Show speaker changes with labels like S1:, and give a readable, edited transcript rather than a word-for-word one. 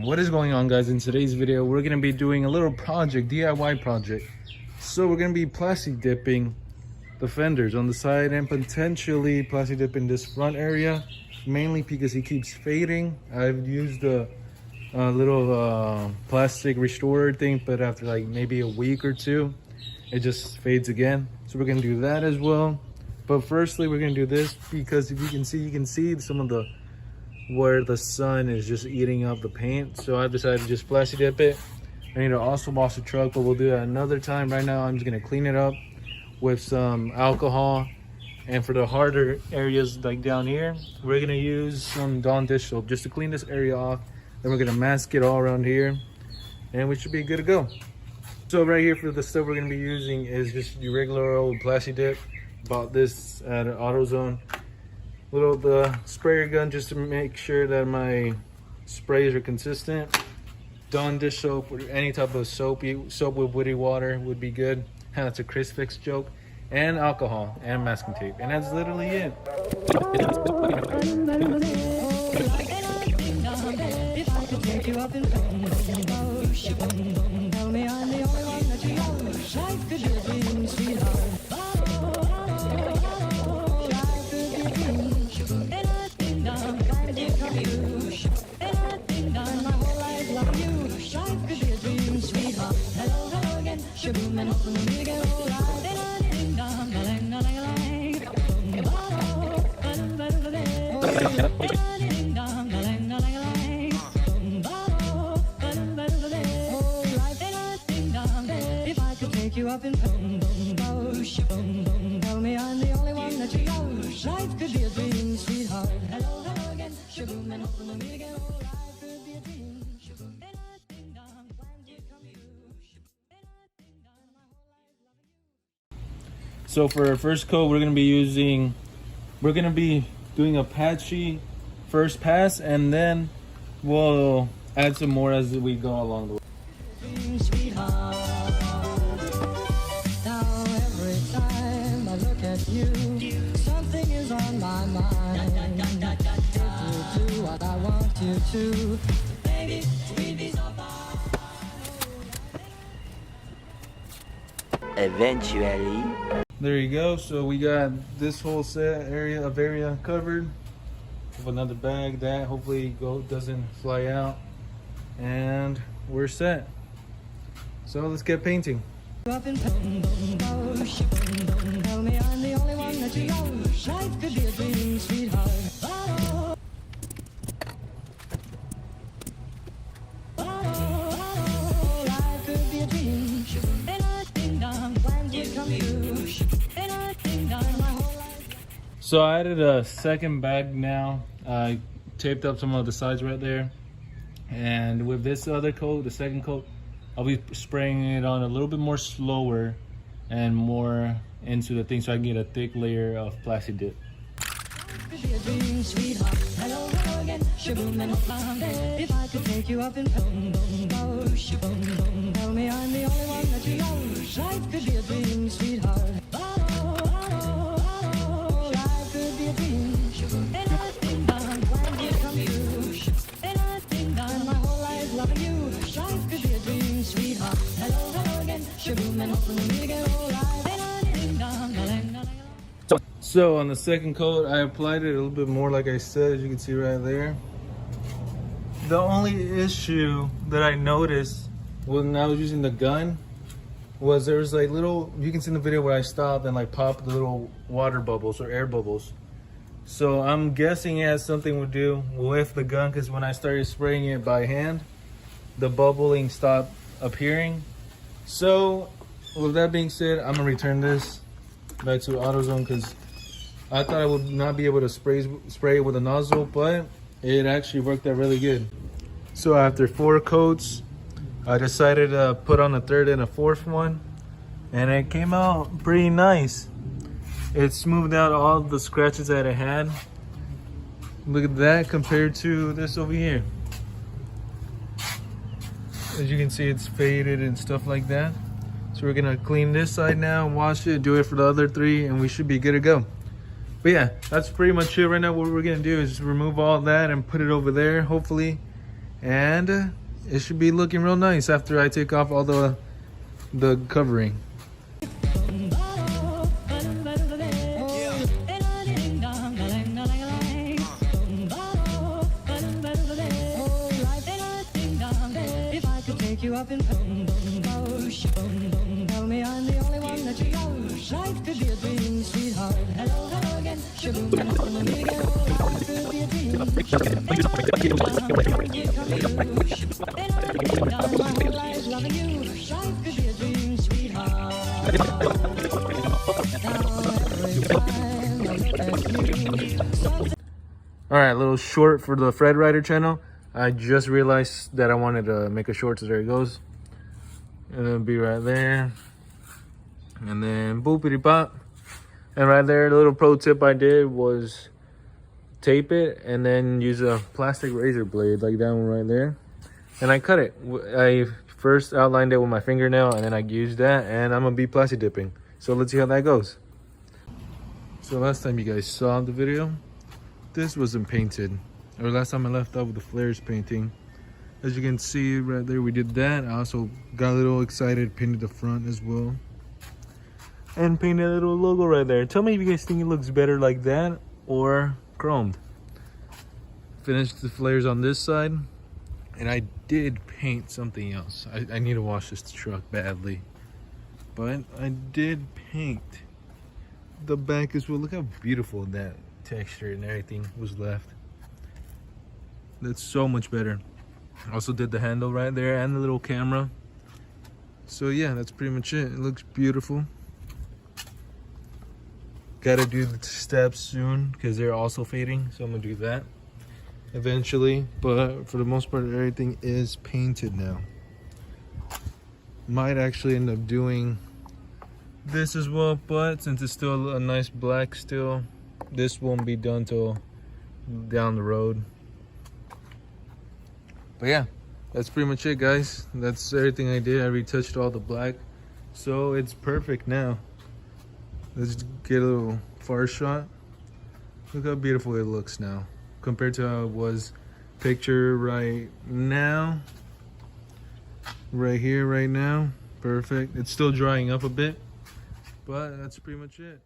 S1: What is going on, guys? In today's video we're going to be doing a little project, DIY project. So we're going to be plastic dipping the fenders on the side and potentially plastic dipping this front area, mainly because he keeps fading. I've used a little plastic restorer thing, but after like maybe a week or two it just fades again. So we're going to do that as well. But firstly we're going to do this because if you can see some of the where the sun is just eating up the paint. So I decided to just plastic dip it. I need to also wash the truck, but we'll do that another time. Right now I'm just going to clean it up with some alcohol, and for the harder areas like down here we're going to use some Dawn dish soap just to clean this area off. Then we're going to mask it all around here and we should be good to go. So right here for the stuff we're going to be using is just your regular old plastic dip. Bought this at AutoZone. The sprayer gun just to make sure that my sprays are consistent. Dawn dish soap or any type of soap with woody water would be good. That's a Chris Fix joke. And alcohol and masking tape, and that's literally it.
S2: You up in tell me I'm the only one that you know. Life could be a dream, sweetheart. Hello, hello again. Shaboom, and open the me again. Oh, life could be a dream. Shaboom, and I ding dong. When you come you. And I ding dong. My whole life loving you.
S1: So for our first coat we're gonna be doing Apache first pass, and then we'll add some more as we go along the way.
S2: Sweetheart. You, something is on my mind. If you do what I want you to, baby, we'd be so far.
S3: Eventually.
S1: There you go. So we got this whole area covered with another bag that hopefully doesn't fly out, and we're set. So let's get painting.
S2: Up in tell me I'm the only one that you know. Life could be a dream, sweetheart. Life could be a dream. And I ding dong, when you come you. And I ding dong, my whole life.
S1: So I added a second bag now. I taped up some of the sides right there, and with this other coat, the second coat, I'll be spraying it on a little bit more slower and more into the thing so I can get a thick layer of plastic dip.
S2: If I could take you up and tell me I'm the only one that you know. Life could be a dream, sweetheart. Life could be a dream. And I think when you come you. And I think my whole life loving you. Life could be a dream, sweetheart. Hello, hello again. Shaboom, and open the me again.
S1: So on the second coat I applied it a little bit more, like I said, as you can see right there. The only issue that I noticed when I was using the gun was there was like little, you can see in the video where I stopped and like popped the little water bubbles or air bubbles. So I'm guessing it has something to do with the gun, because when I started spraying it by hand, the bubbling stopped appearing. So with that being said, I'm gonna return this back to AutoZone because I thought I would not be able to spray it with a nozzle, but it actually worked out really good. So after 4 coats, I decided to put on a third and a fourth one, and it came out pretty nice. It smoothed out all the scratches that it had. Look at that compared to this over here. As you can see, it's faded and stuff like that. So we're gonna clean this side now, wash it, do it for the other 3, and we should be good to go. But yeah, that's pretty much it right now. What we're gonna do is just remove all that and put it over there, hopefully, And it should be looking real nice after I take off all the covering.
S2: If I could take you up in tell me I'm the only one that you know. Life could be a dream, sweetheart. Hello, hello again. Shaboom, and hold me again. Life could be a dream. My whole life loving you. Life could be a dream, sweetheart.
S1: Alright, a little short for the TheFredRider channel. I just realized that I wanted to make a short, so there it goes. And it'll be right there. And then boopity pop. And right there, the little pro tip I did was tape it and then use a plastic razor blade like that one right there. And I cut it. I first outlined it with my fingernail and then I used that, and I'm gonna be plastic dipping. So let's see how that goes. So last time you guys saw the video, this wasn't painted. Or last time I left off with the flares painting. As you can see right there, we did that. I also got a little excited, painted the front as well. And painted a little logo right there. Tell me if you guys think it looks better like that or chromed. Finished the flares on this side. And I did paint something else. I need to wash this truck badly. But I did paint the back as well. Look how beautiful that texture and everything was left. That's so much better. Also did the handle right there and the little camera. So yeah, that's pretty much it. It looks beautiful. Gotta do the steps soon because they're also fading, so I'm gonna do that eventually. But for the most part, everything is painted now. Might actually end up doing this as well, but since it's still a nice black still, this won't be done till down the road. But yeah, that's pretty much it, guys. That's everything I did. I retouched all the black, so it's perfect now. Let's get a little far shot. Look how beautiful it looks now compared to how it was picture right now. Right here, right now. Perfect. It's still drying up a bit, but that's pretty much it.